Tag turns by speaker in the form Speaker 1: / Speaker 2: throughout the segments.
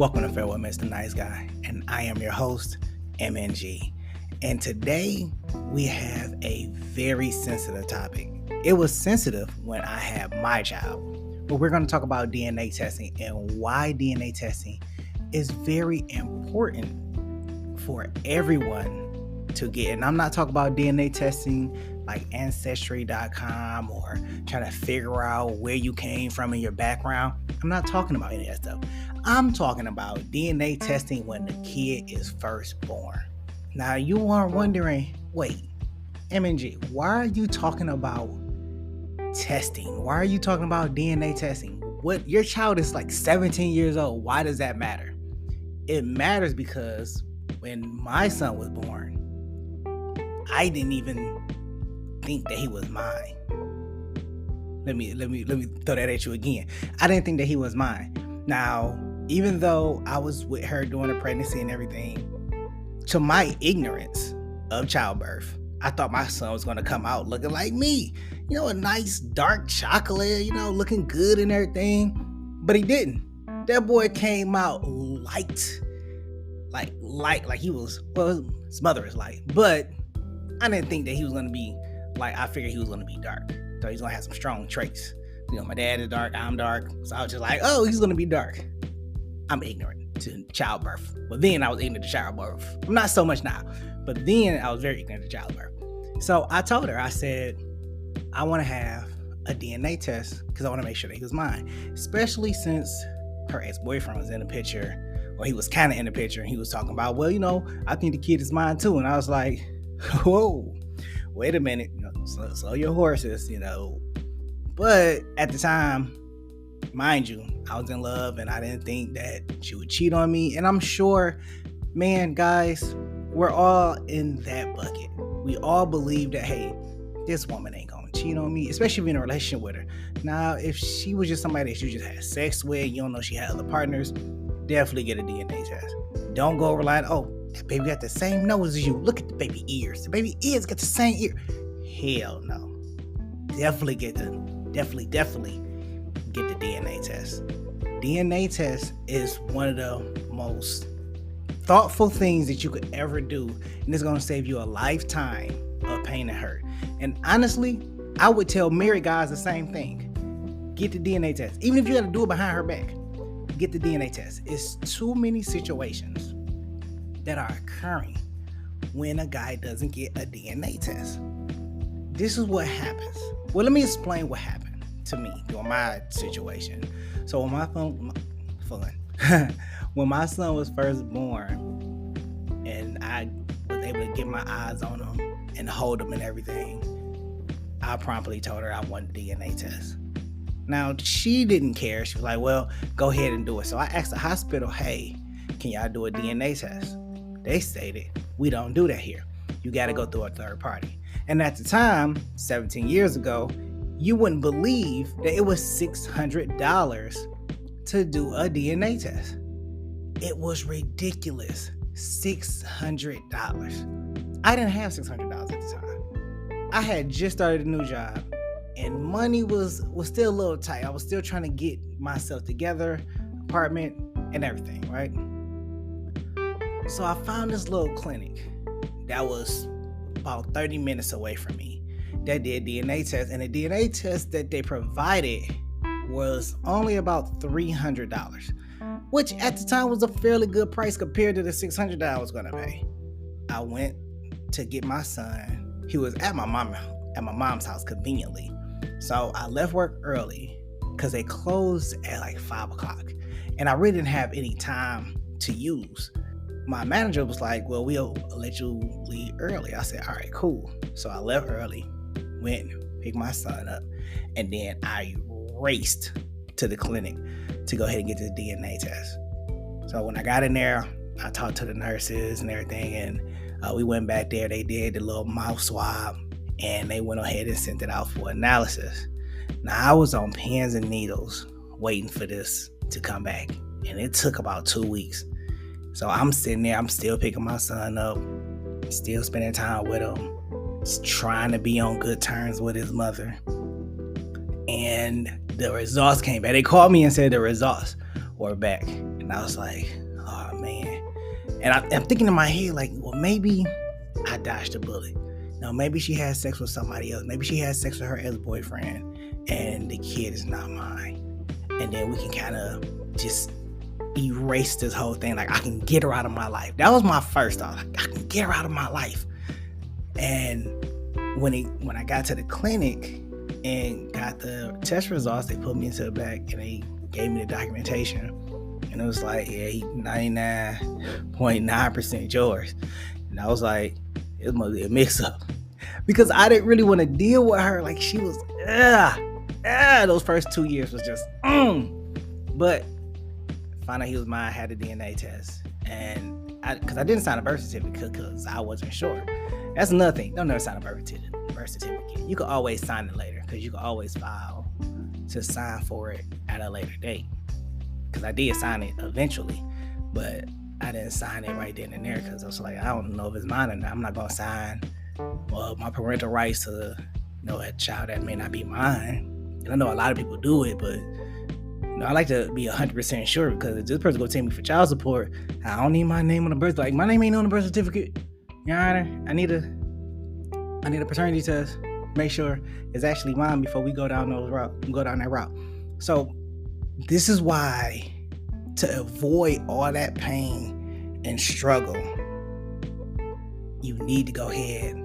Speaker 1: Welcome to Farewell, Mr. Nice Guy, and I am your host, MNG. And today we have a very sensitive topic. It was sensitive when I had my child, but we're going to talk about DNA testing and why DNA testing is very important for everyone to get. And I'm not talking about DNA testing like ancestry.com or trying to figure out where you came from in your background. I'm not talking about any of that stuff. I'm talking about DNA testing when the kid is first born. Now you are wondering, wait, MNG, why are you talking about testing? Why are you talking about DNA testing? What, your child is like 17 years old. Why does that matter? It matters because when my son was born, I didn't even think that he was mine. Let me throw that at you again. I didn't think that he was mine. Now, even though I was with her during the pregnancy and everything, to my ignorance of childbirth, I thought my son was going to come out looking like me. You know, a nice dark chocolate, you know, looking good and everything. But he didn't. That boy came out light. Like he was, well, his mother is light. But I didn't think that he was going to be like, I figured he was going to be dark. So he's going to have some strong traits. You know, my dad is dark, I'm dark. So I was just like, oh, he's going to be dark. I'm ignorant to childbirth. But then I was ignorant to childbirth. I'm not so much now. But then I was very ignorant to childbirth. So I told her, I said, I want to have a DNA test because I want to make sure that he was mine. Especially since her ex-boyfriend was in the picture, or he was kind of in the picture, and he was talking about, well, you know, I think the kid is mine too. And I was like, whoa, wait a minute. You know, slow your horses, you know. But at the time, mind you, I was in love and I didn't think that she would cheat on me. And I'm sure, man, guys, we're all in that bucket. We all believe that, hey, this woman ain't gonna cheat on me, especially if you're in a relationship with her. Now, if she was just somebody that you just had sex with, you don't know she had other partners, definitely get a DNA test. Don't go relying, oh, that baby got the same nose as you. Look at the baby ears. The baby ears got the same ear. Hell no. Definitely get the DNA test. DNA test is one of the most thoughtful things that you could ever do, and it's going to save you a lifetime of pain and hurt. And honestly, I would tell married guys the same thing. Get the DNA test. Even if you got to do it behind her back, get the DNA test. It's too many situations that are occurring when a guy doesn't get a DNA test. This is what happens. Well, let me explain what happened to me during my situation. So when my son was first born and I was able to get my eyes on him and hold him and everything, I promptly told her I wanted a DNA test. Now, she didn't care. She was like, well, go ahead and do it. So I asked the hospital, hey, can y'all do a DNA test? They stated, we don't do that here. You got to go through a third party. And at the time, 17 years ago, you wouldn't believe that it was $600 to do a DNA test. It was ridiculous. $600. I didn't have $600 at the time. I had just started a new job and money was still a little tight. I was still trying to get myself together, apartment and everything, right? So I found this little clinic that was about 30 minutes away from me that did DNA tests, and the DNA test that they provided was only about $300, which at the time was a fairly good price compared to the $600 I was going to pay. I went to get my son. He was at my mom's house conveniently. So I left work early because they closed at like 5 o'clock, and I really didn't have any time to use. My manager was like, well, we'll let you leave early. I said, all right, cool. So I left early, went, picked my son up, and then I raced to the clinic to go ahead and get the DNA test. So when I got in there, I talked to the nurses and everything, and we went back there. They did the little mouth swab, and they went ahead and sent it out for analysis. Now, I was on pins and needles waiting for this to come back, and it took about 2 weeks. So I'm sitting there, I'm still picking my son up, still spending time with him, just trying to be on good terms with his mother. And the results came back. They called me and said the results were back. And I was like, oh man. And I'm thinking in my head, like, well, maybe I dodged a bullet. No, maybe she had sex with somebody else. Maybe she had sex with her ex-boyfriend and the kid is not mine. And then we can kind of just erase this whole thing. Like, I can get her out of my life. That was my first thought. Like, I can get her out of my life. And when I got to the clinic and got the test results, they put me into the back and they gave me the documentation. And it was like, yeah, he 99.9% yours. And I was like, it must be a mix-up. Because I didn't really want to deal with her. Like, she was, those first 2 years was just, But found out he was mine, I had a DNA test. And because I didn't sign a birth certificate because I wasn't sure. That's another thing. Don't never sign a birth certificate. You can always sign it later because you can always file to sign for it at a later date. Because I did sign it eventually, but I didn't sign it right then and there because I was like, I don't know if it's mine or not. I'm not going to sign my parental rights to a child that may not be mine. And I know a lot of people do it, but I like to be 100% sure because if this person going to take me for child support, I don't need my name on the birth. Like, my name ain't on the birth certificate. Your Honor, I need a paternity test. Make sure it's actually mine before we go down that route. So this is why, to avoid all that pain and struggle, you need to go ahead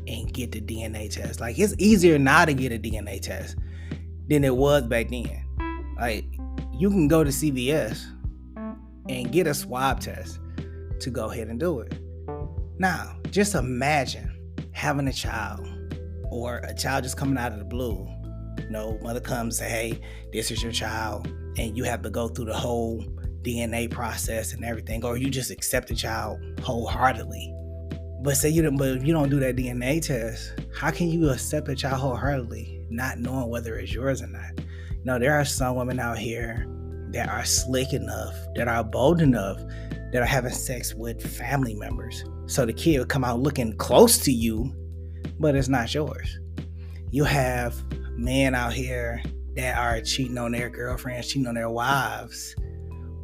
Speaker 1: and get the DNA test. Like, it's easier now to get a DNA test than it was back then. Like, you can go to CVS and get a swab test to go ahead and do it. Now, just imagine having a child or a child just coming out of the blue. Mother comes and say, hey, this is your child, and you have to go through the whole DNA process and everything, or you just accept the child wholeheartedly. But if you don't do that DNA test, how can you accept a child wholeheartedly, not knowing whether it's yours or not? There are some women out here that are slick enough, that are bold enough, that are having sex with family members. So the kid will come out looking close to you, but it's not yours. You have men out here that are cheating on their girlfriends, cheating on their wives,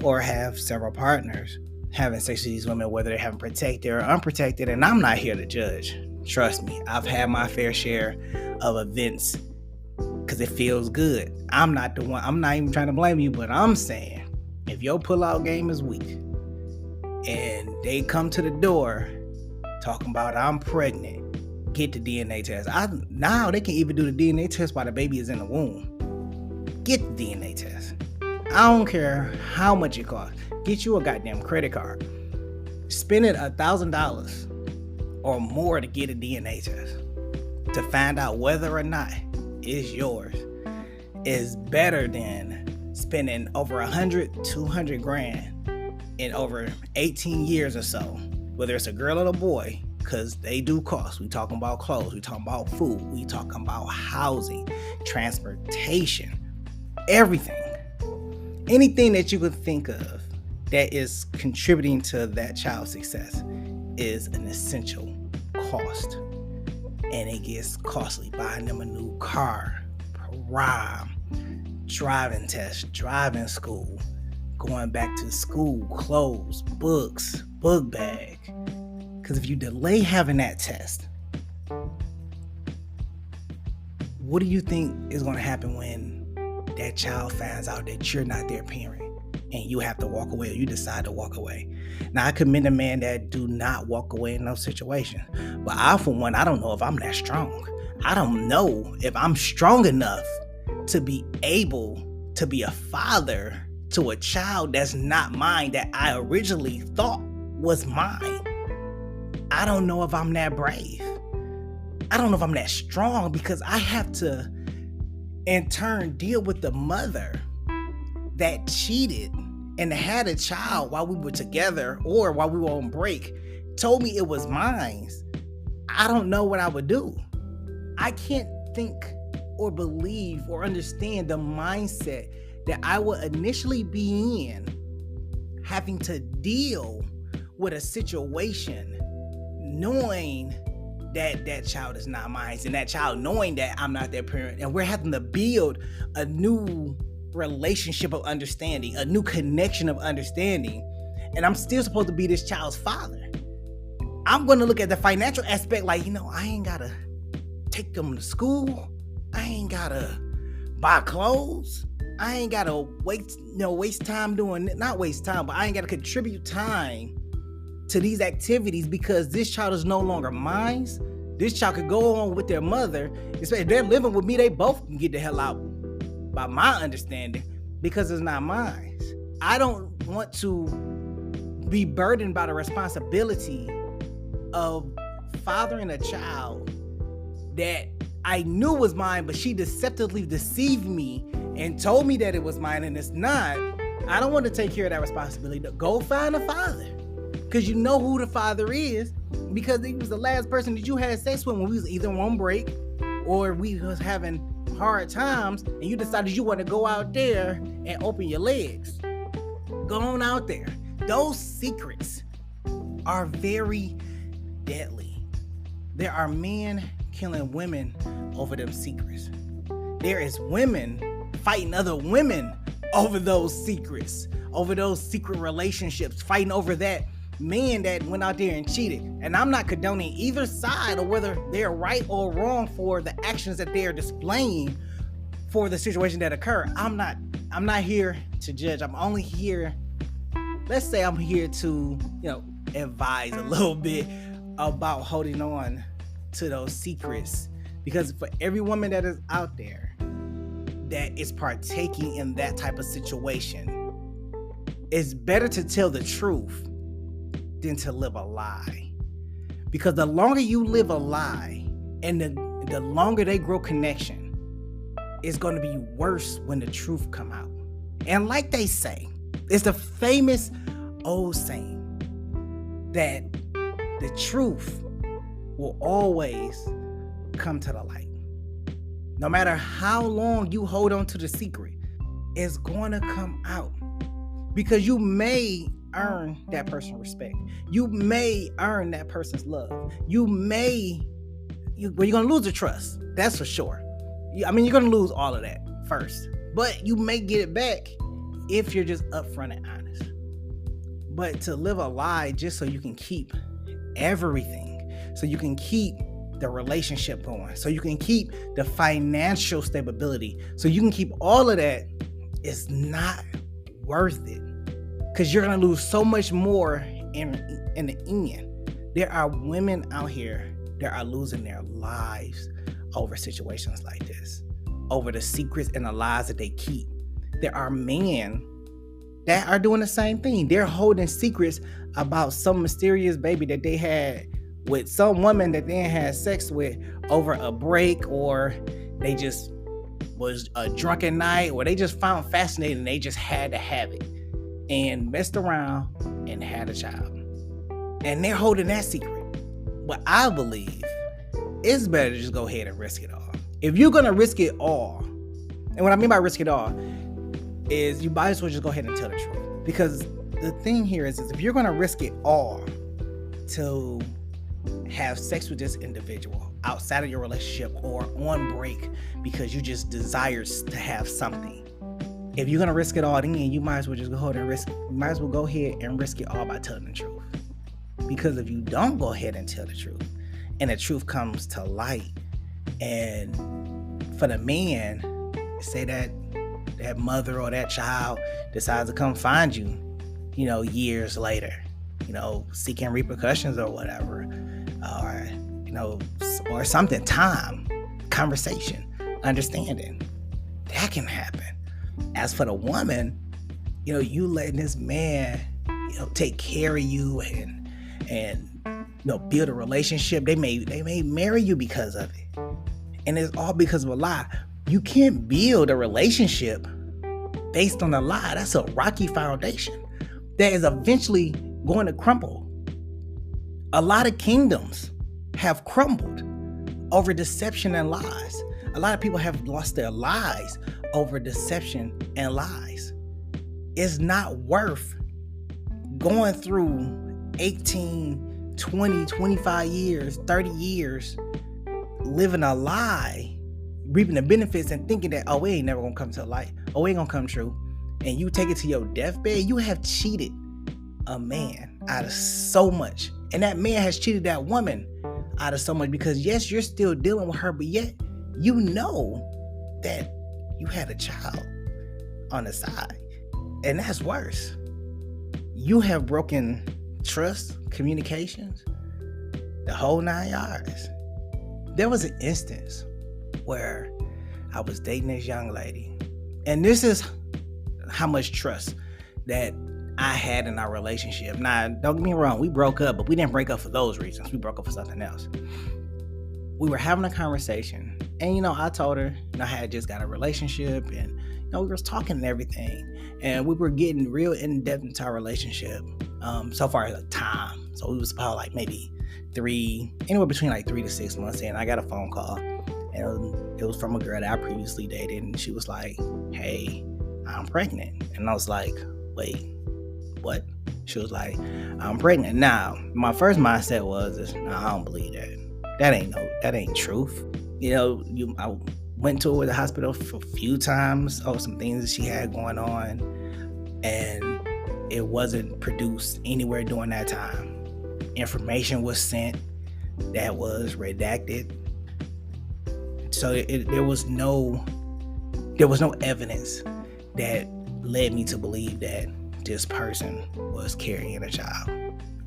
Speaker 1: or have several partners having sex with these women, whether they haven't protected or unprotected. And I'm not here to judge. Trust me, I've had my fair share of events because it feels good. I'm not the one. I'm not even trying to blame you, but I'm saying if your pullout game is weak and they come to the door talking about I'm pregnant, get the DNA test. Now they can even do the DNA test while the baby is in the womb. Get the DNA test. I don't care how much it costs. Get you a goddamn credit card. Spend it $1,000 or more to get a DNA test to find out whether or not it's yours. Is better than spending over 100, 200 grand in over 18 years or so, whether it's a girl or a boy, because they do cost. We talking about clothes, we talking about food, we talking about housing, transportation, everything. Anything that you could think of that is contributing to that child's success is an essential cost. And it gets costly. Buying them a new car, prom, driving test, driving school, going back to school, clothes, books, book bag. Because if you delay having that test, what do you think is going to happen when that child finds out that you're not their parent and you have to walk away, or you decide to walk away? Now, I commend a man that do not walk away in those situations. But I, for one, I don't know if I'm that strong. I don't know if I'm strong enough to be able to be a father to a child that's not mine, that I originally thought was mine. I don't know if I'm that brave. I don't know if I'm that strong, because I have to, in turn, deal with the mother that cheated and had a child while we were together or while we were on break, told me it was mine. I don't know what I would do. I can't think or believe or understand the mindset that I would initially be in, having to deal with a situation knowing that that child is not mine, and that child knowing that I'm not their parent, and we're having to build a new relationship of understanding, a new connection of understanding, and I'm still supposed to be this child's father. I'm going to look at the financial aspect like, I ain't got to take them to school. I ain't got to buy clothes. I ain't got to waste time not waste time, but I ain't got to contribute time to these activities because this child is no longer mine. This child could go on with their mother. Especially if they're living with me, they both can get the hell out by my understanding because it's not mine. I don't want to be burdened by the responsibility of fathering a child that I knew was mine, but she deceptively deceived me and told me that it was mine and it's not. I don't want to take care of that responsibility. Go find a father, because you know who the father is, because he was the last person that you had sex with when we was either on break or we was having hard times and you decided you want to go out there and open your legs. Go on out there. Those secrets are very deadly. There are men killing women over them secrets. There is women fighting other women over those secrets, over those secret relationships, fighting over that man that went out there and cheated. And I'm not condoning either side or whether they're right or wrong for the actions that they are displaying for the situation that occurred. I'm not here to judge. I'm only here, let's say I'm here to, advise a little bit about holding on to those secrets, because for every woman that is out there that is partaking in that type of situation, it's better to tell the truth than to live a lie. Because the longer you live a lie and the longer they grow connection, it's going to be worse when the truth come out. And like they say, it's the famous old saying that the truth will always come to the light. No matter how long you hold on to the secret, it's going to come out, because you may earn that person's respect. You may earn that person's love. You're going to lose the trust. That's for sure. You're going to lose all of that first, but you may get it back if you're just upfront and honest. But to live a lie just so you can keep everything, so you can keep the relationship going, so you can keep the financial stability, so you can keep all of that, is not worth it, because you're going to lose so much more in the end. There are women out here that are losing their lives over situations like this, over the secrets and the lies that they keep. There are men that are doing the same thing. They're holding secrets about some mysterious baby that they had with some woman that they had sex with over a break, or they just was a drunken night, or they just found fascinating. They just had to have it and messed around and had a child. And they're holding that secret. But I believe it's better to just go ahead and risk it all. If you're going to risk it all, and what I mean by risk it all is you might as well just go ahead and tell the truth. Because the thing here is if you're going to risk it all to have sex with this individual outside of your relationship or on break because you just desire to have something, if you're going to risk it all, then you might as well just go ahead and risk it all by telling the truth. Because if you don't go ahead and tell the truth, and the truth comes to light, and for the man, say that mother or that child decides to come find you, years later, seeking repercussions or whatever, or something, time, conversation, understanding, that can happen. As for the woman, you letting this man, take care of you and build a relationship. They may marry you because of it. And it's all because of a lie. You can't build a relationship based on a lie. That's a rocky foundation that is eventually going to crumble. A lot of kingdoms have crumbled over deception and lies. A lot of people have lost their lives over deception and lies. It's not worth going through 18, 20, 25 years, 30 years living a lie reaping the benefits and thinking that, oh, it ain't never gonna come to light, oh, it ain't gonna come true, and you take it to your deathbed, you have cheated a man out of so much. And that man has cheated that woman out of so much, because yes, you're still dealing with her, but yet you know that you had a child on the side. And that's worse. You have broken trust, communications, the whole 9 yards. There was an instance where I was dating this young lady, and this is how much trust that I had in our relationship. Now, don't get me wrong, we broke up, but we didn't break up for those reasons. We broke up for something else. We were having a conversation, and I told her, I had just got a relationship, and we were talking and everything, and we were getting real in depth into our relationship. So far as time, so we was about like maybe anywhere between like 3 to 6 months in. I got a phone call, and it was from a girl that I previously dated, and she was like, "Hey, I'm pregnant," and I was like, "Wait, what?" She was like, "I'm pregnant." Now, my first mindset was, "No, I don't believe that. That ain't truth." I went to her at the hospital for a few times over some things that she had going on, and it wasn't produced anywhere during that time. Information was sent that was redacted, so there was no evidence that led me to believe that this person was carrying a child.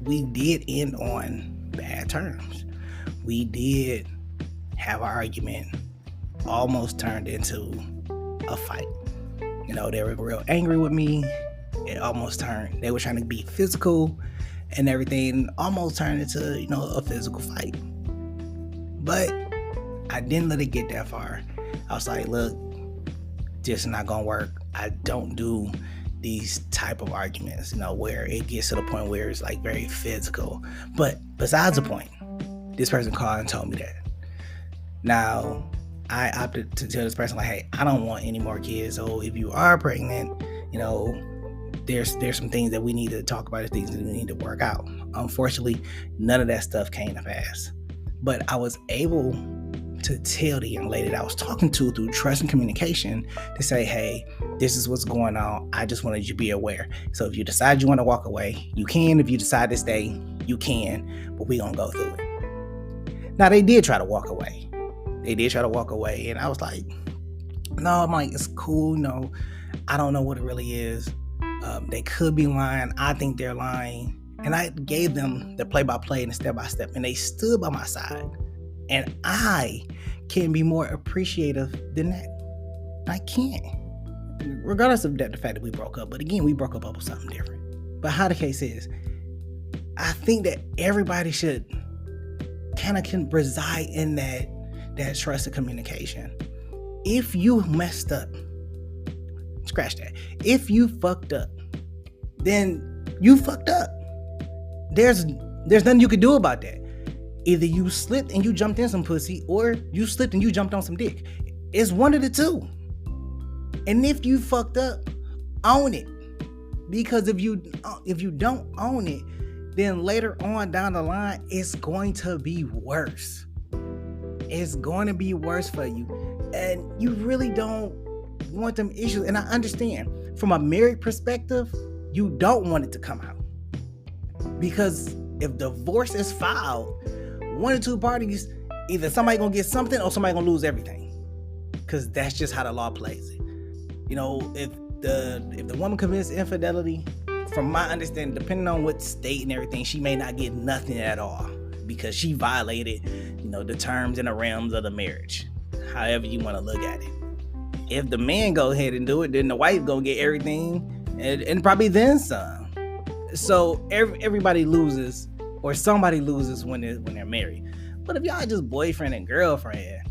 Speaker 1: We did end on bad terms. We did have an argument, almost turned into a fight. They were real angry with me. It almost turned, they were trying to be physical and everything, almost turned into, a physical fight. But I didn't let it get that far. I was like, look, this is not gonna work. I don't do these type of arguments, where it gets to the point where it's like very physical. But besides the point, this person called and told me that. Now, I opted to tell this person, like, hey, I don't want any more kids. So if you are pregnant, there's some things that we need to talk about, things that we need to work out. Unfortunately, none of that stuff came to pass. But I was able to tell the young lady that I was talking to through trust and communication to say, hey, this is what's going on. I just wanted you to be aware. So if you decide you want to walk away, you can. If you decide to stay, you can. But we're going to go through it. Now, they did try to walk away. And I was like, no, I'm like, it's cool. I don't know what it really is. They could be lying. I think they're lying. And I gave them the play-by-play and the step-by-step, and they stood by my side. And I can't be more appreciative than that. I can't. Regardless of the fact that we broke up. But again, we broke up over something different. But how the case is, I think that everybody should can reside in that trust and communication. If you messed up, scratch that. If you fucked up, then you fucked up. There's nothing you could do about that. Either you slipped and you jumped in some pussy, or you slipped and you jumped on some dick. It's one of the two. And if you fucked up, own it. Because if you don't own it, then later on down the line, it's going to be worse. It's going to be worse for you. And you really don't want them issues. And I understand, from a married perspective, you don't want it to come out. Because if divorce is filed, one or two parties, either somebody gonna get something or somebody gonna lose everything. Because that's just how the law plays it. If the woman commits infidelity, from my understanding, depending on what state and everything, she may not get nothing at all because she violated, the terms and the realms of the marriage. However you want to look at it. If the man go ahead and do it, then the wife gonna get everything and probably then some. So everybody loses, or somebody loses when they're married. But if y'all just boyfriend and girlfriend,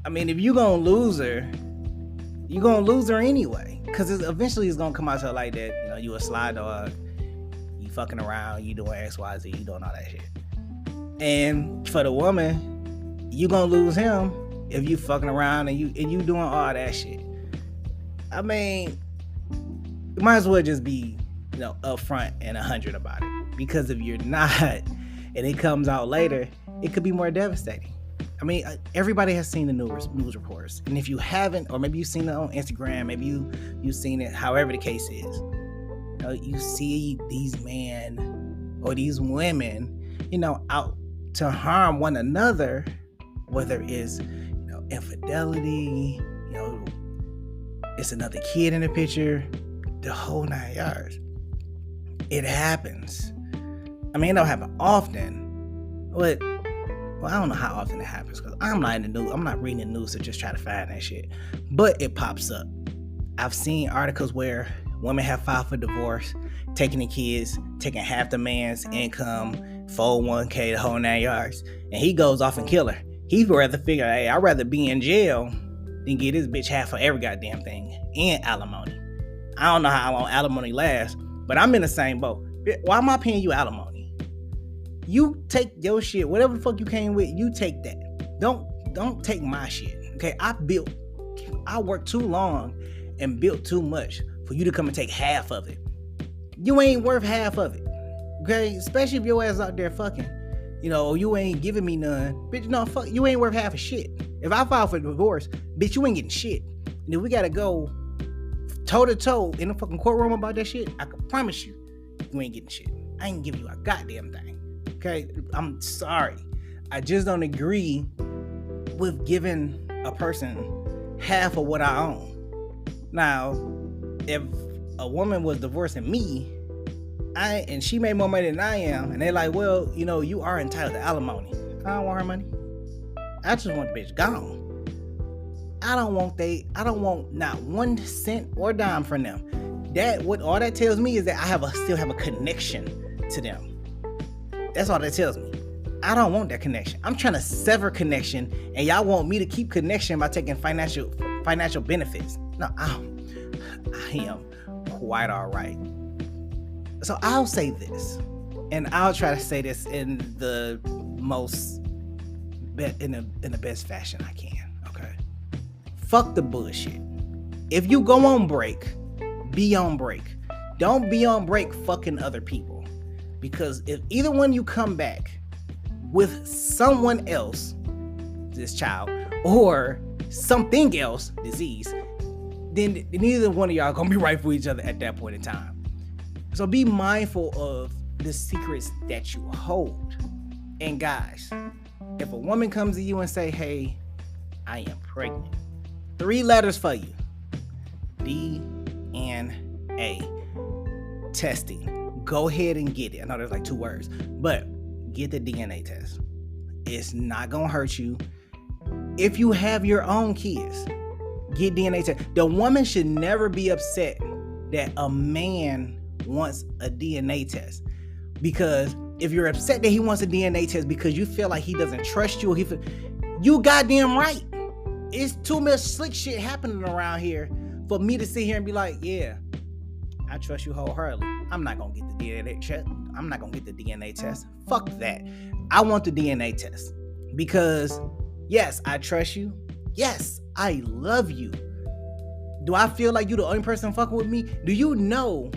Speaker 1: if you gonna lose her, you gonna lose her anyway. Because eventually it's gonna come out to like that, you a sly dog, you fucking around, you doing X, Y, Z, you doing all that shit. And for the woman, you gonna lose him if you fucking around and you doing all that shit. You might as well just be, upfront and 100 about it. Because if you're not, and it comes out later, it could be more devastating. I mean, everybody has seen the news reports, and if you haven't, or maybe you've seen it on Instagram, maybe you've seen it, however the case is, you see these men or these women, out to harm one another, whether it's infidelity, it's another kid in the picture, the whole 9 yards. It happens. I mean, it don't happen often, but I don't know how often it happens because I'm not in the news. I'm not reading the news to just try to find that shit. But it pops up. I've seen articles where women have filed for divorce, taking the kids, taking half the man's income, 401k, the whole 9 yards, and he goes off and kill her. He'd rather figure, hey, I'd rather be in jail than get this bitch half of every goddamn thing and alimony. I don't know how long alimony lasts, but I'm in the same boat. Why am I paying you alimony? You take your shit, whatever the fuck you came with, you take that. Don't take my shit. Okay, I worked too long and built too much for you to come and take half of it. You ain't worth half of it. Okay, especially if your ass out there fucking. You ain't giving me none. Bitch, no, fuck, you ain't worth half a shit. If I file for divorce, bitch, you ain't getting shit. And if we gotta go toe to toe in the fucking courtroom about that shit, I can promise you ain't getting shit. I ain't giving you a goddamn thing. Okay, I'm sorry. I just don't agree with giving a person half of what I own. Now, if a woman was divorcing me, and she made more money than I am, and they're like, well, you are entitled to alimony. I don't want her money. I just want the bitch gone. I don't want not 1 cent or dime from them. All that tells me is that I still have a connection to them. That's all that tells me. I don't want that connection. I'm trying to sever connection, and y'all want me to keep connection by taking financial benefits. No, I am quite all right. So I'll say this, and I'll try to say this in the best fashion I can. Okay, fuck the bullshit. If you go on break, be on break. Don't be on break fucking other people, because if either one you come back with someone else, this child, or something else, disease, then neither one of y'all gonna be right for each other at that point in time. So be mindful of the secrets that you hold. And guys, if a woman comes to you and say, hey, I am pregnant, 3 letters for you: DNA testing. Go ahead and get it. I know there's like 2 words, but get the DNA test. It's not gonna hurt you. If you have your own kids, get DNA test. The woman should never be upset that a man wants a DNA test, because if you're upset that he wants a DNA test because you feel like he doesn't trust you, or you goddamn right. It's too much slick shit happening around here for me to sit here and be like, yeah, I trust you wholeheartedly. I'm not gonna get the DNA test. I'm not gonna get the DNA test. Fuck that. I want the DNA test because yes, I trust you. Yes, I love you. Do I feel like you the only person fucking with me? Do you know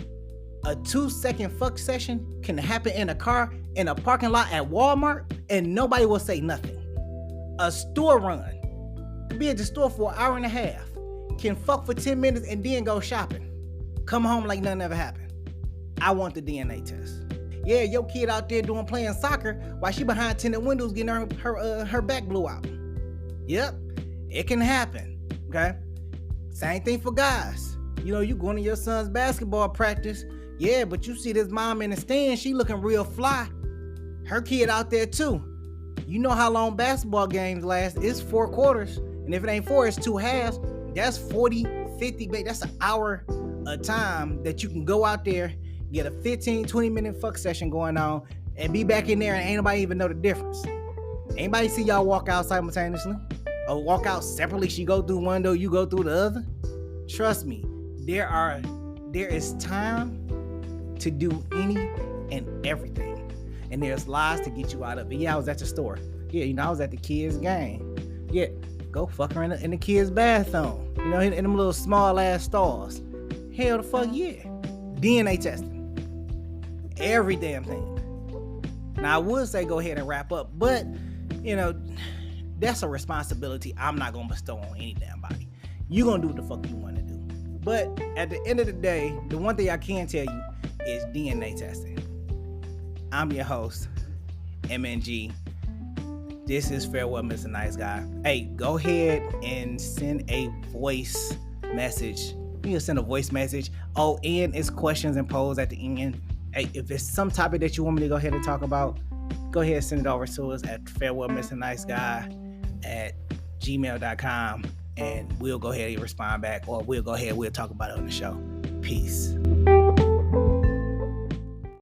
Speaker 1: a 2-second fuck session can happen in a car in a parking lot at Walmart and nobody will say nothing? A store run, be at the store for an hour and a half, can fuck for 10 minutes and then go shopping. Come home like nothing ever happened. I want the DNA test. Yeah, your kid out there playing soccer while she behind tinted windows getting her back blew out. Yep, it can happen. Okay, same thing for guys. You going to your son's basketball practice. Yeah, but you see this mom in the stand, she looking real fly. Her kid out there too. You know how long basketball games last? It's 4 quarters. And if it ain't 4, it's 2 halves. That's 40, 50, that's an hour of time that you can go out there, get a 15, 20-minute fuck session going on, and be back in there and ain't nobody even know the difference. Anybody see y'all walk out simultaneously? Or walk out separately? She go through one door, you go through the other? Trust me, there is time to do any and everything, and there's lies to get you out of it. Yeah, I was at the store. Yeah, I was at the kids' game. Yeah, go fuck her in the kids' bathroom. In them little small ass stalls. Hell the fuck yeah. DNA testing. Every damn thing. Now I would say go ahead and wrap up, but that's a responsibility I'm not gonna bestow on any damn body. You're gonna do what the fuck you want to do. But at the end of the day, the one thing I can tell you is DNA testing. I'm your host, MNG. This is Farewell, Mr. Nice Guy. Hey, go ahead and send a voice message. You can send a voice message. Oh, and it's questions and polls at the end. Hey, if it's some topic that you want me to go ahead and talk about, go ahead and send it over to us at farewellmrniceguy@gmail.com, and we'll go ahead and respond back, or we'll talk about it on the show. Peace.